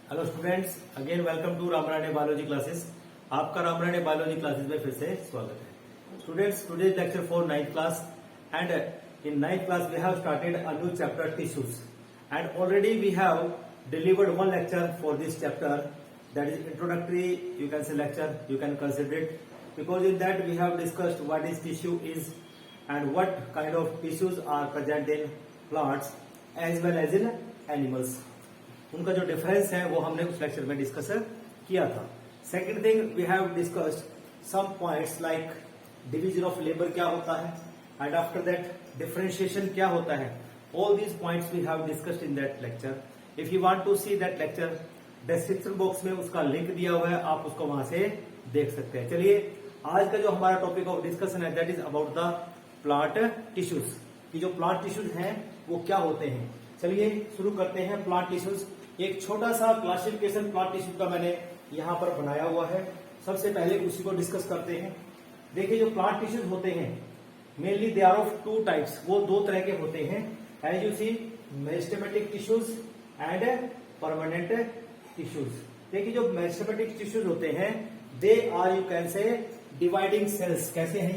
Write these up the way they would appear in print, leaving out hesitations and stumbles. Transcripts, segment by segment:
Hello students, again welcome to Ramrane biology classes. आपका Ramrane biology classes में फिर से स्वागत है। Students, today lecture for 9th class and in 9th class we have started a new chapter tissues, and already we have delivered one lecture for this chapter, that is introductory, you can say lecture, you can consider it, because in that we have discussed what is tissue is and what kind of tissues are present in plants as well as in animals. उनका जो difference है वो हमने उस lecture में discuss किया था। Second thing, we have discussed some points like division of labour क्या होता है, एंड आफ्टर दैट डिफरेंशिएशन क्या होता है। All these points we have discussed in that lecture. If you want to see that lecture, description box में उसका link दिया हुआ है, आप उसको वहां से देख सकते हैं। चलिए, आज का जो हमारा टॉपिक ऑफ डिस्कशन है that is about the plant tissues, कि जो प्लांट टिश्यूज हैं वो क्या होते हैं। चलिए शुरू करते हैं। प्लांट टिश्यूज, एक छोटा सा क्लासिफिकेशन प्लांट टिश्यू का मैंने यहां पर बनाया हुआ है। सबसे पहले उसी को डिस्कस करते हैं। देखिए, जो प्लांट टिश्यूज होते हैं mainly they are of two types, वो दो तरह के होते हैं। As you see, meristematic tissues and permanent tissues. देखिए, जो मेरिस्टेमेटिक टिश्यूज होते हैं they are, you can say, dividing cells. कैसे हैं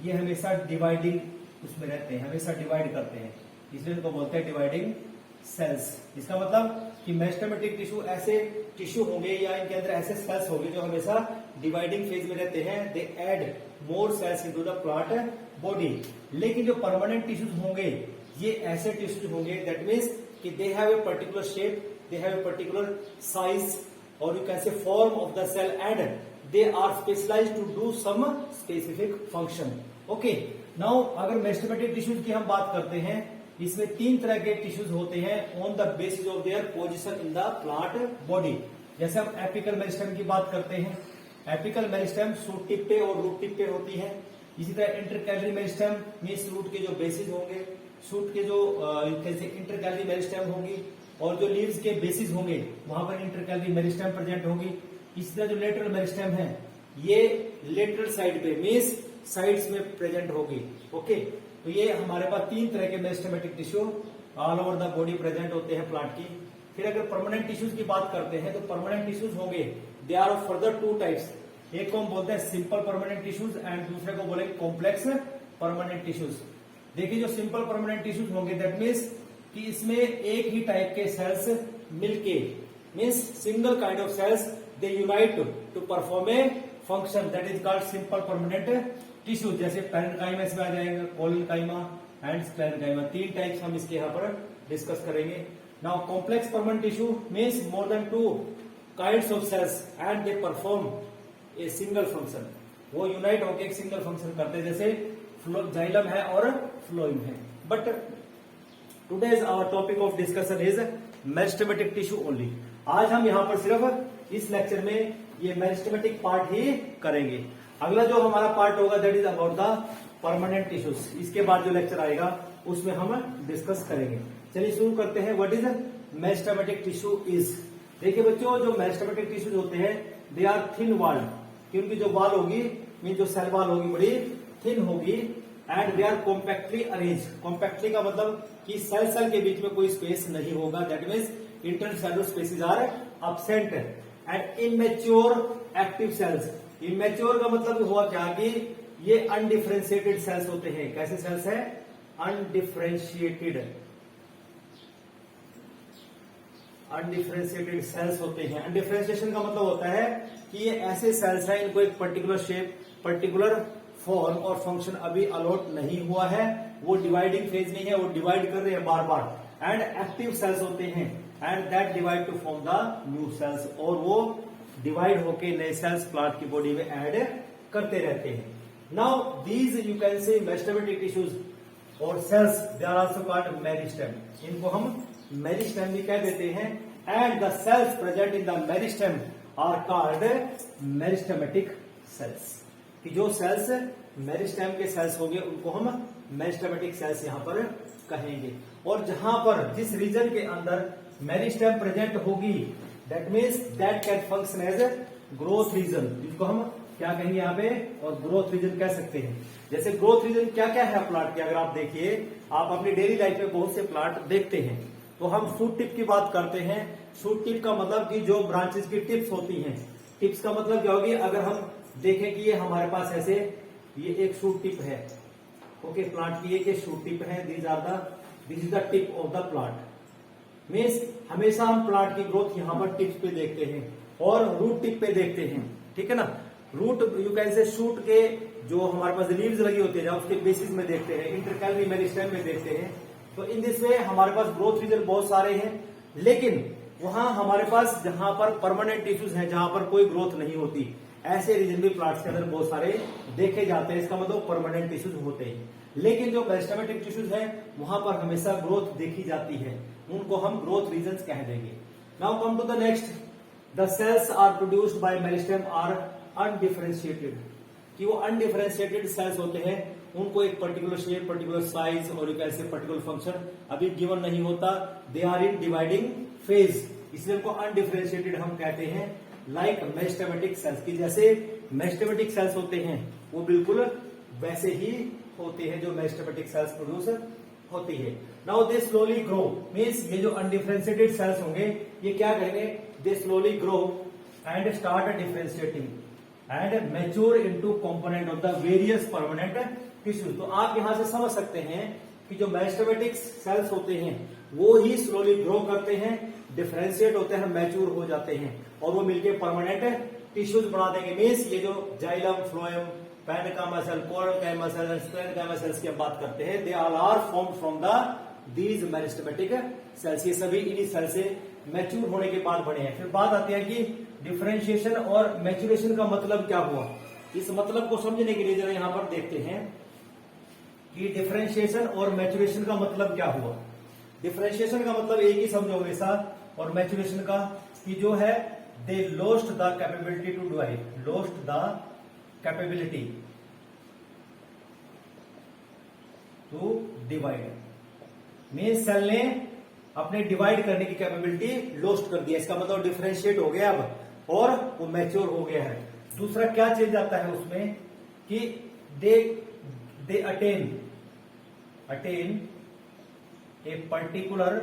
ये हमेशा डिवाइडिंग उसमें रहते हैं, हमेशा डिवाइड करते हैं, इसलिए इनको बोलते हैं डिवाइडिंग सेल्स। इसका मतलब कि मेरिस्टेमेटिक टिश्यू ऐसे टिश्यू होंगे या इनके अंदर ऐसे सेल्स होंगे जो हमेशा डिवाइडिंग फेज में रहते हैं। They add more cells into the plant body. लेकिन जो परमानेंट टिश्यूज होंगे ये ऐसे टिश्यूज होंगे दैट मीन्स कि they have a particular shape, they have a particular size और you can say form of the cell and they are specialised to do some specific function. Okay, now अगर meristematic tissues की हम बात करते हैं, इसमें तीन तरह के टिश्यूज होते हैं on the basis of their position in the plant body. जैसे हम एपिकल मेरिस्टेम की बात करते हैं, एपिकल मेरिस्टेम शूट टिप पे और रूट टिप पे होती है। इसी तरह इंटरकैलरी मेरिस्टेम मीन्स रूट के जो बेसिस होंगे, शूट के जो इंटरकैलरी मेरिस्टेम होगी, और जो लीव्स के बेसिस होंगे वहां पर इंटरकैलरी मेरिस्टेम प्रेजेंट होगी। इसी तरह जो लेटरल मेरिस्टेम है ये लेटरल साइड पे मीन्स साइड्स में प्रेजेंट होगी। ओके, तो ये हमारे पास तीन तरह के meristematic tissue all over the body present होते हैं प्लांट की। फिर अगर परमानेंट टिश्यूज की बात करते हैं तो परमानेंट टिश्यूज होंगे they are of further two types. एक को हम बोलते हैं सिंपल परमानेंट टिश्यूज एंड दूसरे को बोलेंगे कॉम्प्लेक्स परमानेंट टिश्यूज। देखिए, जो सिंपल परमानेंट टिश्यूज होंगे दैट मीन्स कि इसमें एक ही टाइप के सेल्स मिलके means single kind of cells they unite to perform a function that is called simple permanent tissue. जैसे पैरेन्काइमा इसमें आ जाएगा, कोलेनकाइमा एंड स्क्लेरेनकाइमा। तीन टाइप्स हम इसके यहाँ पर डिस्कस करेंगे। Now complex permanent tissue means more than two kinds of cells and they perform a single function. वो यूनाइट होकर एक सिंगल फंक्शन करते हैं, जैसे जाइलम है और फ्लोएम है। But today's our topic of discussion is meristematic tissue only. आज हम यहाँ पर सिर्फ इस लेक्चर में ये मेरिस्टेमेटिक पार्ट ही करेंगे। अगला जो हमारा पार्ट होगा that is about the permanent tissues. इसके बाद जो लेक्चर आएगा उसमें हम डिस्कस करेंगे। चलिए शुरू करते हैं। What is meristematic tissue is. देखिए बच्चों, जो मेरिस्टेमेटिक टिश्यूज होते हैं दे आर थिन वॉल्ड, क्योंकि जो वॉल होगी मीन जो सेल वॉल होगी बड़ी थिन होगी, and they are compactly arrange. Compactly का मतलब कि सेल के बीच में कोई स्पेस नहीं होगा, that means intercellular spaces are absent. And immature active cells. Immature का मतलब हुआ क्या कि ये अनडिफरेंशिएटेड सेल्स होते हैं। कैसे सेल्स है? अनडिफरेंशिएटेड सेल्स होते हैं। अनडिफरेंशिएशन का मतलब होता है कि ये ऐसे सेल्स हैं, इनको एक पर्टिकुलर शेप, पर्टिकुलर फॉर्म और फंक्शन अभी अलॉट नहीं हुआ है, वो डिवाइडिंग फेज नहीं है, वो डिवाइड कर रहे हैं बार बार। एंड एक्टिव सेल्स होते हैं and that divide to form the new cells, और वो डिवाइड होके नए सेल्स प्लांट की बॉडी में ऐड करते रहते हैं। Now these you can say meristematic tissues और cells they are also called meristem. इनको हम मेरिस्टेम भी कह देते हैं। And the cells present in the meristem are called meristematic cells. कि जो सेल्स मेरिस्टेम के सेल्स होंगे उनको हम मेरिस्टेमेटिक सेल्स यहां पर कहेंगे। और जहां पर जिस रीजन के अंदर मेरिस्टेम प्रेजेंट होगी that means that can function as growth region. इसको हम क्या कहेंगे यहाँ पे, और ग्रोथ रीजन कह सकते हैं। जैसे ग्रोथ रीजन क्या क्या है प्लांट के, अगर आप देखिए, आप अपनी डेली लाइफ में बहुत से प्लांट देखते हैं। तो हम शूट टिप की बात करते हैं शूट टिप का मतलब कि जो ब्रांचेस की टिप्स होती हैं। टिप्स का मतलब क्या होगी, अगर हम देखें कि ये हमारे पास ऐसे ये एक शूट टिप है, ओके, प्लांट की एक शूट टिप है, this is the tip of the plant. Means हमेशा हम प्लांट की ग्रोथ यहाँ पर टिप्स पे देखते हैं और रूट टिप पे देखते हैं, ठीक है ना। Root you can say shoot के जो हमारे पास लीव्स लगी होती है उसके बेसिस में देखते हैं, इंटरकैलरी मेरिस्टेम में देखते हैं। तो इन दिस वे हमारे पास ग्रोथ रीजन बहुत सारे हैं, लेकिन वहां हमारे पास जहां पर परमानेंट टिश्यूज हैं, जहां पर कोई ग्रोथ नहीं होती, ऐसे रीजन भी प्लांट्स के अंदर बहुत सारे देखे जाते हैं। इसका मतलब परमानेंट टिश्यूज होते हैं। लेकिन जो मेरिस्टेमेटिक टिश्यूज हैं वहां पर हमेशा ग्रोथ देखी जाती है, उनको हम ग्रोथ रीजन कह देंगे। Now come to the next, the cells are produced by meristem are undifferentiated, कि वो अनडिफरेंशिएटेड सेल्स होते हैं, उनको एक पर्टिकुलर शेप, पर्टिकुलर साइज और एक ऐसे पर्टिकुलर फंक्शन अभी गिवन नहीं होता। They are in dividing phase, इसलिए उनको अनडिफरेंशिएटेड हम कहते हैं। लाइक मेरिस्टेमेटिक सेल्स, की जैसे मेरिस्टेमेटिक सेल्स होते हैं वो बिल्कुल वैसे ही होते हैं जो मेरिस्टेमेटिक सेल्स प्रोड्यूस होती है। Now they slowly grow, means ये जो अनडिफरेंशिएटेड सेल्स होंगे ये क्या करेंगे, they slowly grow and start differentiating and mature into component of the various permanent tissues. तो आप यहां से समझ सकते हैं कि जो मेरिस्टेमेटिक सेल्स होते हैं वो ही स्लोली ग्रो करते हैं, डिफरेंशिएट होते हैं, मैच्योर हो जाते हैं और वो मिलकर परमानेंट टिश्यूज बना देंगे। मीन्स ये जो xylem, phloem, parenchyma cell, collenchyma cell, sclerenchyma cells की बात करते हैं, they all are formed from the these meristematic cells. ये सभी इन्हीं सेल से मैच्योर होने के बाद बने हैं। फिर बात आती है कि डिफरेंशिएशन और मैच्योरेशन का मतलब क्या हुआ। इस मतलब को समझने के लिए जरा यहां पर देखते हैं कि डिफरेंशिएशन और मैच्योरेशन का मतलब क्या हुआ। डिफरेंशिएशन का मतलब एक ही समझो हमेशा, और मैच्योरेशन का कि जो है they lost the capability to divide, lost the capability to divide, means cell ने अपने डिवाइड करने की कैपेबिलिटी लॉस्ट कर दिया। इसका मतलब डिफरेंशिएट हो गया अब और वो मैच्योर हो गया है। दूसरा क्या चेंज आता है उसमें कि they attain a particular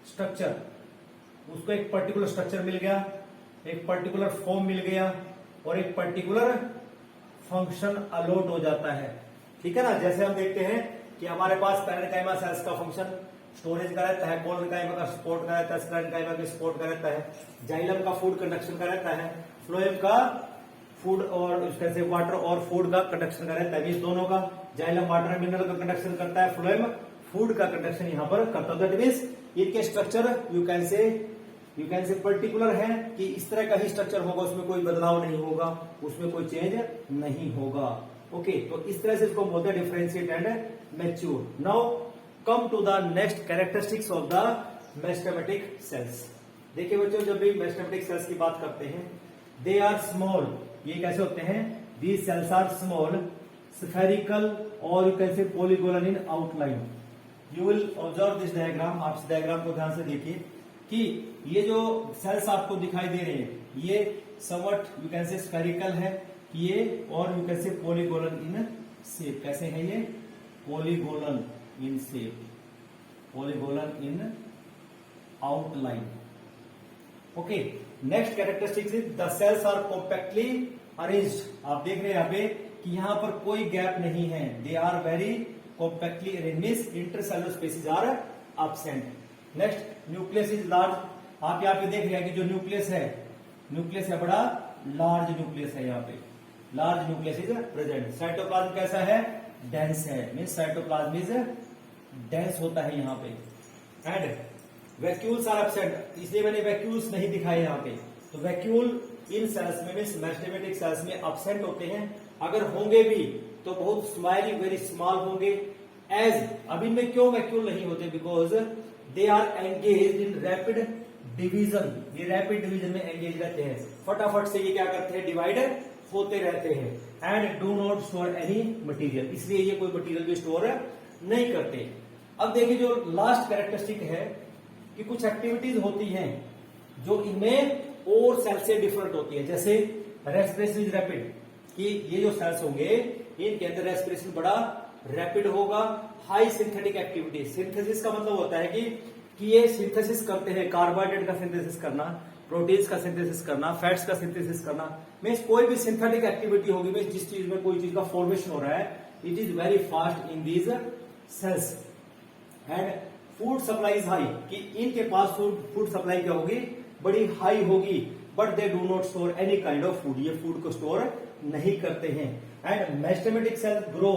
structure, उसको एक पर्टिकुलर स्ट्रक्चर मिल गया, एक पर्टिकुलर फॉर्म मिल गया और एक पर्टिकुलर फंक्शन अलॉट हो जाता है, ठीक है ना। जैसे हम देखते हैं कि हमारे पास पैरेन्काइमा सेल्स का फंक्शन स्टोरेज का रहता है, कोलनकाइमा का सपोर्ट का रहता है, स्क्लेरेनकाइमा का सपोर्ट का रहता है, जाइलम का फूड कंडक्शन का रहता है, फ्लोएम का फूड और उसके से वाटर और फूड का कंडक्शन का रहता है। दोनों का, जाइलम वाटर मिनरल का कंडक्शन करता है, फ्लोएम फूड का कंडक्शन यहां पर करता है। दैट मींस इनके स्ट्रक्चर यू कैन से पर्टिकुलर है कि इस तरह का ही स्ट्रक्चर होगा, उसमें कोई बदलाव नहीं होगा, उसमें कोई चेंज नहीं होगा। ओके, तो इस तरह से इसको बोलते हैं differentiate and mature. Now come to the next characteristics of the meristematic cells. देखिए बच्चों, जब भी मेरिस्टेमेटिक सेल्स की बात करते हैं, दे आर स्मॉल, ये कैसे होते हैं, these cells are small, spherical और you can say polygonal in outline. You will observe this diagram, आप इस डायग्राम को ध्यान से देखिए कि ये जो सेल्स आपको दिखाई दे रहे हैं ये somewhat you can say spherical है ये, और you can say polygonal in shape. कैसे है ये, polygonal in shape, polygonal in outline. Okay, next characteristics is the cells are compactly arranged. आप देख रहे हैं यहाँ पे कि यहाँ पर कोई गैप नहीं है, they are very compactly arranged, means intercellular spaces are absent. Next, nucleus is large. आप यहाँ पे देख रहे हैं कि जो न्यूक्लियस है बड़ा लार्ज न्यूक्लियस है, यहाँ पे large nucleus is present. Cytoplasm कैसा है, डेंस है, मींस साइटोप्लाज्म इज डेंस होता है यहाँ पे। एंड वैक्यूल्स आर एब्सेंट, इसलिए मैंने वैक्यूल्स नहीं दिखाए यहाँ पे। तो वैक्यूल इन सेल्स में, मींस मेरिस्टेमेटिक सेल्स में एब्सेंट होते हैं, अगर होंगे भी तो बहुत स्मॉल, वेरी स्मॉल होंगे। एज अब इनमें क्यों वैक्यूल नहीं होते, because they are engage in rapid division, ये रैपिड डिवीजन में एंगेज रहते हैं, फटाफट से ये क्या करते हैं, डिवाइड होते रहते हैं। And do not store any material, इसलिए ये कोई मटीरियल भी स्टोर नहीं करते। अब देखिए जो लास्ट कैरेक्टरिस्टिक है कि कुछ एक्टिविटीज होती हैं जो इनमें और सेल से डिफरेंट होती है, जैसे रेस्पिरेशन इज रैपिड, कि ये जो सेल्स होंगे इनके अंदर रेस्पिरेशन बड़ा रैपिड होगा। हाई सिंथेटिक एक्टिविटी, सिंथेसिस का मतलब होता है कि कि ये सिंथेसिस करते हैं, कार्बोहाइड्रेट का सिंथेसिस करना, प्रोटीन्स का सिंथेसिस करना, फैट्स का सिंथेसिस करना, मीन्स कोई भी सिंथेटिक एक्टिविटी होगी, मीन्स जिस चीज में कोई चीज का फॉर्मेशन हो रहा है, it is very fast in these cells. And food supply is high, कि इनके पास फूड सप्लाई क्या होगी, बड़ी हाई होगी, but they do not store any kind of food, ये फूड को स्टोर नहीं करते हैं। And meristematic cell grow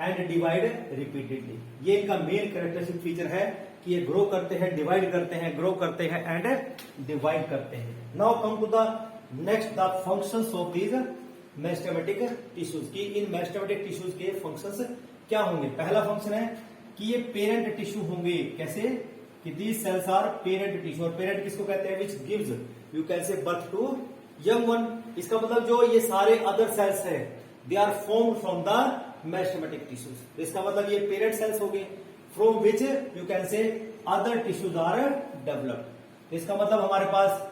and divide repeatedly, ये इनका मेन कैरेक्टरिस्टिक फीचर है कि ये ग्रो करते हैं, डिवाइड करते हैं, ग्रो करते हैं एंड डिवाइड करते हैं। Now come to the next, the functions of these meristematic tissues, की इन मेरिस्टेमेटिक टिश्यूज के फंक्शंस क्या होंगे। पहला फंक्शन है कि ये पेरेंट टिश्यू होंगे, कैसे, कि these cells are parent tissue, और पेरेंट किसको कहते हैं, which gives you can say birth to young one. इसका मतलब जो ये सारे अदर सेल्स है, they are formed from the meristematic tissues. इसका मतलब ये पेरेंट सेल्स हो गए, from which you can say other tissues are developed. इसका मतलब हमारे पास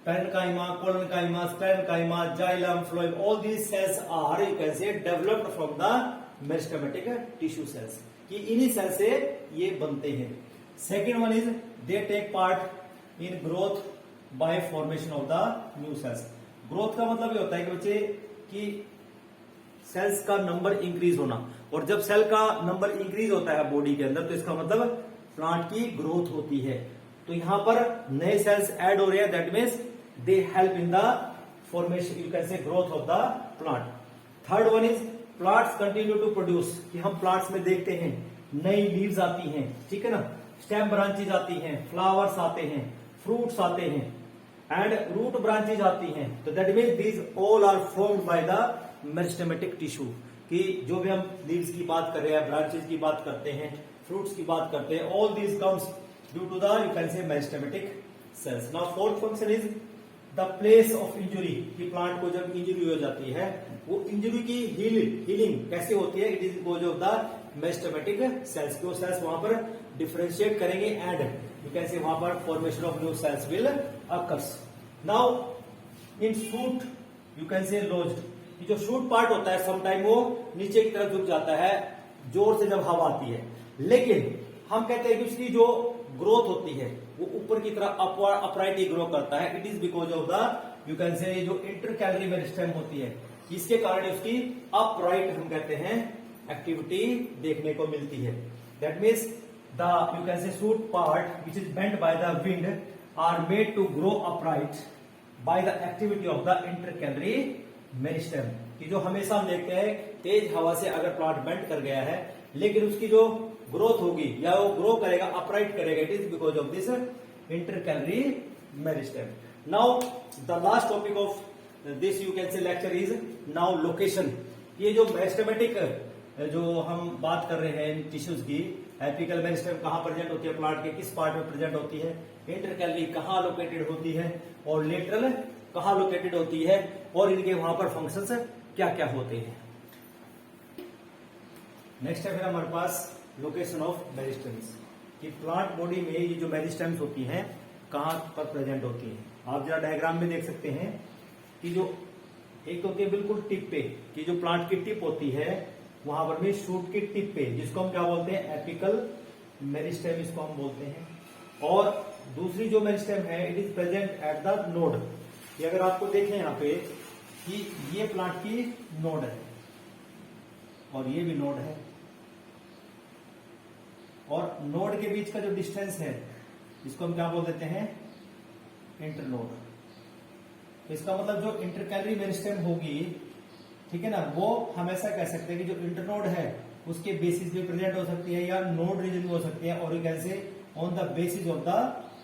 parenchyma, collenchyma, sclerenchyma, xylem, phloem, all these cells are you can से developed from the meristematic tissue cells, कि इन्हीं सेल से ये बनते हैं। Second one is they take part in growth by formation of the new cells. Growth का मतलब ये होता है कि बच्चे कि सेल्स का नंबर इंक्रीज होना, और जब सेल का नंबर इंक्रीज होता है बॉडी के अंदर, तो इसका मतलब प्लांट की ग्रोथ होती है। तो यहां पर नए सेल्स ऐड हो रहे हैं, that means they help in the formation, you can say growth of the plant. Third one is plants continue to produce, कि हम प्लांट्स में देखते हैं नई लीव्स आती हैं, ठीक है ना, स्टेम ब्रांचेज आती हैं, फ्लावर्स आते हैं, फ्रूट्स आते हैं, एंड रूट ब्रांचेज आती हैं। तो that means these all are formed by the meristematic tissue, कि जो भी हम लीव्स की बात कर रहे हैं, ब्रांचेज की बात करते हैं, फ्रूट्स की बात करते हैं, all these comes due to the you can say meristematic cells. Now fourth function is the place of injury, कि प्लांट को जब इंजुरी हो जाती है, वो इंजुरी की हीलिंग कैसे होती है, it is because of the meristematic sales. वो सेल्स वहां पर डिफरेंशिएट करेंगे एंड यू कैन से वहां पर formation of new sales will occurs. Now in shoot you can से लॉज्ड, जो शूट पार्ट होता है समटाइम वो नीचे की तरफ झुक जाता है जोर से जब हवा आती है, लेकिन हम कहते हैं कि उसकी जो ग्रोथ होती है वो ऊपर की तरफ अपराइट ही ग्रो करता है। It is because of the you can से जो इंटरकैलरी मेरिस्टेम होती है, इसके कारण उसकी अपराइट हम कहते हैं एक्टिविटी देखने को मिलती है। That means the you can say shoot part which is bent by the wind are made to grow upright by the activity of the intercalary meristem, कि जो हमेशा हम देखते हैं तेज हवा से अगर प्लांट बेंड कर गया है, लेकिन उसकी जो ग्रोथ होगी या वो ग्रो करेगा, अपराइट करेगा, it is because of this intercalary meristem. Now the last topic of this you can से लेक्चर इज नाउ लोकेशन। ये जो मेरिस्टेमेटिक जो हम बात कर रहे हैं टिश्यूज की, एपिकल मेरिस्टेम कहाँ प्रेजेंट होती है प्लांट के, किस पार्ट में प्रेजेंट होती है, इंटरकैलरी कहाँ लोकेटेड होती है, और लेटरल कहाँ लोकेटेड होती है, और इनके वहां पर फंक्शंस क्या क्या होते हैं। नेक्स्ट है फिर हमारे पास लोकेशन ऑफ मेरिस्टेम्स, कि प्लांट बॉडी में ये जो मेरिस्टेम्स होती हैं कहां पर प्रेजेंट होती हैं। आप जरा डायग्राम में देख सकते हैं कि जो एक होती है बिल्कुल टिप पे, कि जो प्लांट की टिप होती है वहां पर भी शूट की टिप पे, जिसको हम क्या बोलते हैं, एपिकल मेरिस्टेम इसको हम बोलते हैं। और दूसरी जो मेरिस्टेम है it is present at the node. ये अगर आपको देखें यहाँ पे कि ये प्लांट की नोड है और ये भी नोड है, और नोड के बीच का जो डिस्टेंस है इसको हम क्या बोल देते हैं, इंटरनोड। इसका मतलब जो इंटरकैलरी मेरिस्टेम होगी, ठीक है ना, वो हमेशा कह सकते हैं कि जो इंटरनोड है उसके बेसिस पे प्रेजेंट हो सकती है या नोड रीजन में हो सकती है, और कैसे on the basis of the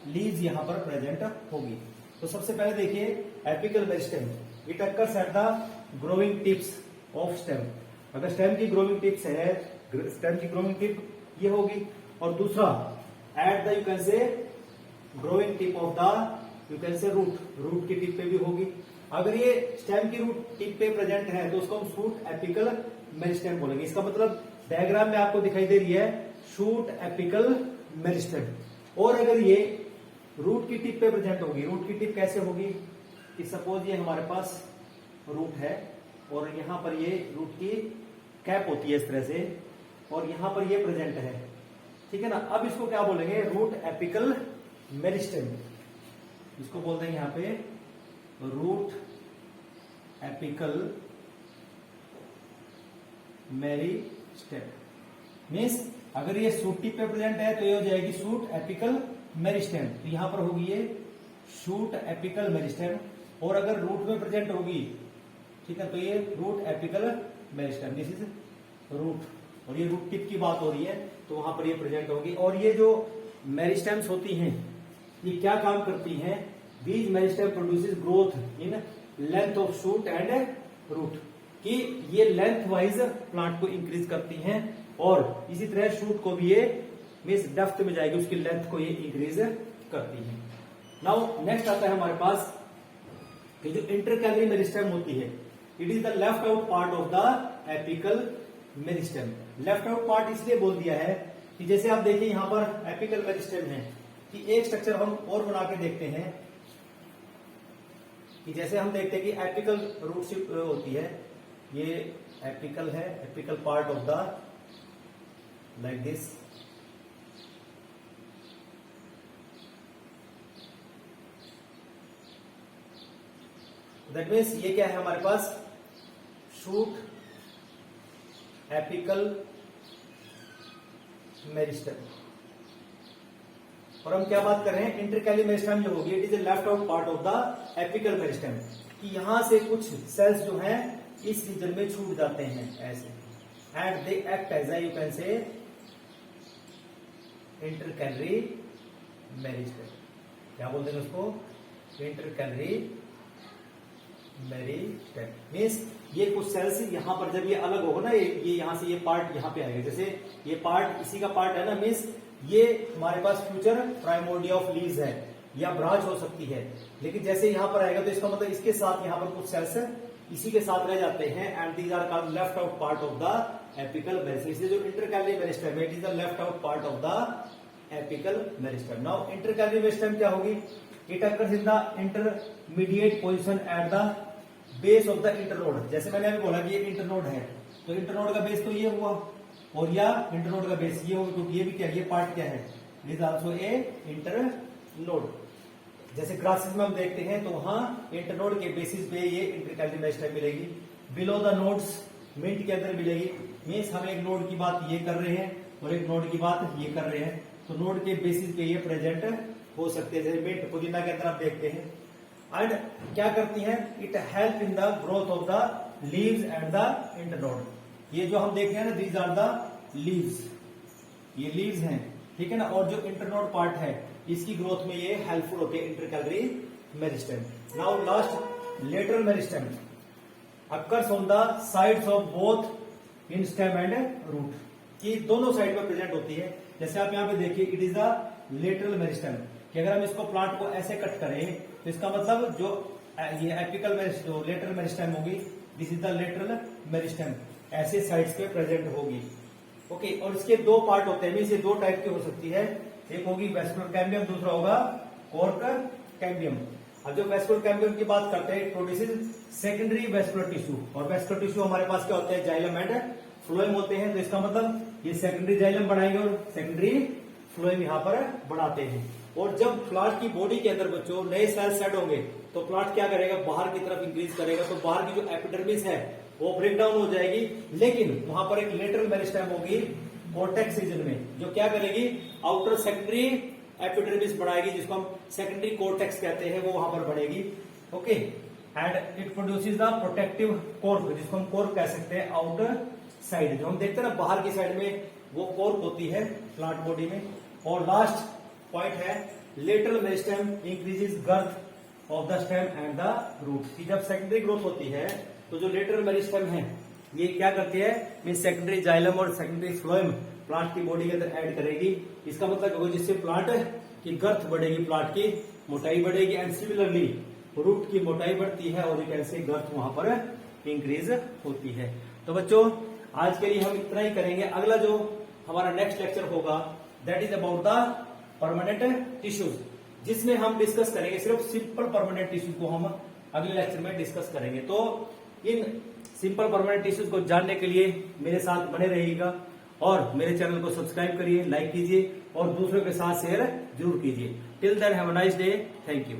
leaves यहां पर प्रेजेंट होगी। तो सबसे पहले देखिए apical meristem, it occurs at the growing tips of stem. अगर स्टेम की ग्रोइंग टिप्स है, स्टेम की ग्रोइंग टिप ये होगी, और दूसरा at the you can say growing tip of the you can say root की टिप पे भी होगी। अगर ये स्टेम की रूट टिप पे प्रेजेंट है तो उसको हम शूट एपिकल मेरिस्टेम बोलेंगे। इसका मतलब डायग्राम में आपको दिखाई दे रही है शूट एपिकल मेरिस्टेम। और अगर ये रूट की टिप पे प्रेजेंट होगी, रूट की टिप कैसे होगी कि सपोज ये हमारे पास रूट है और यहां पर ये रूट की कैप होती है इस तरह से, और यहां पर ये प्रेजेंट है, ठीक है ना। अब इसको क्या बोलेंगे, रूट एपिकल मेरिस्टेम, इसको बोल देंगे यहाँ पे रूट एपिकल मेरिस्टेम। मीन्स अगर ये शूट टिप पे प्रेजेंट है तो ये हो जाएगी शूट एपिकल मेरिस्टेम, तो यहां पर होगी ये शूट एपिकल मेरिस्टेम। और अगर रूट में प्रेजेंट होगी, ठीक है, तो ये root apical meristem, this is root, और ये रूट टिप की बात हो रही है तो वहां पर ये प्रेजेंट होगी। और ये जो मेरिस्टेम्स होती हैं ये क्या काम करती हैं, these meristem produces growth in length of shoot and root, कि ये लेंथ वाइज प्लांट को इंक्रीज करती हैं और इसी तरह शूट को भी ये मीन्स डेप्थ में जाएगी, उसकी लेंथ को ये इंक्रीज करती है। नाउ नेक्स्ट आता है हमारे पास कि जो इंटरकैलरी मेरिस्टेम होती है, it is the left out part of the apical meristem. Left out part इसलिए बोल दिया है कि जैसे आप देखिए यहां पर एपिकल मेरिस्टेम है, कि एक स्ट्रक्चर हम और बना के देखते हैं कि जैसे हम देखते हैं कि एपिकल रूट शिप होती है, ये एपिकल है, apical part of the like this, that means ये क्या है हमारे पास, शूट एपिकल मेरिस्टेम। और हम क्या बात कर रहे हैं, इंटरकैली मेरिस्टेम जो होगी, it is the left out part of the apical meristem, कि यहां से कुछ सेल्स जो हैं इस रीजन में छूट जाते हैं ऐसे, and they act as you can say intercalary meristem. क्या बोलते हैं उसको, इंटरकैलरी मेरिस्टेम। मीन्स ये कुछ सेल्स यहां पर जब ये अलग होगा ना, ये यहां से ये पार्ट यहां पे आएगा, जैसे ये पार्ट इसी का पार्ट है ना, मीन्स ये हमारे पास फ्यूचर प्राइमोर्डिया ऑफ लीव्स है या ब्रांच हो सकती है, लेकिन जैसे यहां पर आएगा तो इसका मतलब इसके साथ यहां पर कुछ सेल्स इसी के साथ रह जाते हैं, and these are called left out part of the apical meristem. इसलिए जो इंटरकैलरी मेरिस्टेम है, it is the left out part of the apical meristem. Now intercalary meristem क्या होगी, it occurs in the intermediate position at the base of the internode. जैसे मैंने अभी बोला कि ये इंटरनोड है, तो इंटरनोड का बेस तो ये हुआ और या इंटरनोड का बेस ये होगा, क्योंकि ये भी क्या, ये पार्ट क्या है, it is also a internode. जैसे ग्रासेस में हम देखते हैं तो वहां इंटरनोड के बेसिस पे ये इंटरकैलरी मेरिस्टेम मिलेगी, बिलो द नोड्स मिंट के अंदर मिलेगी। मीन्स हम एक नोड की बात ये कर रहे हैं और एक नोड की बात ये कर रहे हैं, तो नोड के बेसिस पे ये प्रेजेंट हो सकते हैं। जैसे मिंट पुदीना के अंदर आप देखते हैं, एंड क्या करती हैं, it help in the growth of the leaves and the internode. ये जो हम देख रहे हैं ना, दीज आर द लीव्स, ये लीव्स हैं, ठीक है ना, और जो इंटरनोड पार्ट है इसकी ग्रोथ में ये हेल्पफुल होते हैं intercalary meristem. Now last lateral meristem occurs on the sides of both in stem and root, की दोनों साइड में प्रेजेंट होती है। जैसे आप यहाँ पे देखिए, it is the lateral meristem, कि अगर हम इसको प्लांट को ऐसे कट करें तो इसका मतलब जो ये एपिकल मेरिस्टेम, जो लेटरल मेरिस्टेम होगी, this is the lateral meristem, ऐसे साइड्स पे प्रेजेंट होगी। ओके, और इसके दो पार्ट होते हैं, इसे दो टाइप की हो सकती है, एक होगी वेस्कुलर कैम्बियम, दूसरा होगा कॉर्क कैम्बियम। अब जो वेस्कुलर कैम्बियम की बात करते हैं, प्रोड्यूसेस सेकेंडरी वेस्कुलर टिश्यू, और वेस्कुलर टिश्यू हमारे पास क्या होते हैं, जाइलम एंड फ्लोएम होते हैं। तो इसका मतलब ये सेकेंडरी जाइलम बढ़ाएंगे और सेकेंडरी फ्लोएम यहाँ पर बढ़ाते हैं। और जब प्लांट की बॉडी के अंदर बच्चों नए सेल्स सेट होंगे तो प्लांट क्या करेगा, बाहर की तरफ इंक्रीज करेगा, तो बाहर की जो एपिडर्मिस है वो ब्रेक डाउन हो जाएगी, लेकिन वहां पर एक लेटरल मेरिस्टेम होगी कोर्टेक्स रीजन में, जो क्या करेगी, आउटर सेकेंडरी एपिडर्मिस बढ़ाएगी, जिसको हम सेकेंडरी कोर्टेक्स कहते हैं, वो वहां पर बढ़ेगी। Okay, and it produces the protective cork, जिसको हम कोर्क कह सकते हैं, आउटर साइड, जो हम देखते हैं ना बाहर की साइड में, वो कोर्क होती है प्लांट बॉडी में। और लास्ट पॉइंट है lateral meristem increases girth of the stem and the root, कि जब सेकेंडरी ग्रोथ होती है तो जो लेटरल मेरिस्टेम है ये क्या करती है, मीन सेकेंडरी जाइलम और सेकेंडरी फ्लोएम प्लांट की बॉडी के अंदर ऐड करेगी। इसका मतलब होगा जिससे प्लांट की गर्थ बढ़ेगी, प्लांट की मोटाई बढ़ेगी, एंड सिमिलरली रूट की मोटाई बढ़ती है और कैसे गर्थ वहां पर इंक्रीज होती है। तो बच्चों आज के लिए हम इतना ही करेंगे। अगला जो हमारा नेक्स्ट लेक्चर होगा that is about the permanent tissues, जिसमें हम डिस्कस करेंगे सिर्फ सिंपल परमानेंट टिश्यू को हम अगले लेक्चर में डिस्कस करेंगे। तो इन सिंपल परमानेंट टिश्यूज को जानने के लिए मेरे साथ बने रहिएगा और मेरे चैनल को सब्सक्राइब करिए, लाइक कीजिए और दूसरों के साथ शेयर जरूर कीजिए। Till then have a nice day. Thank you.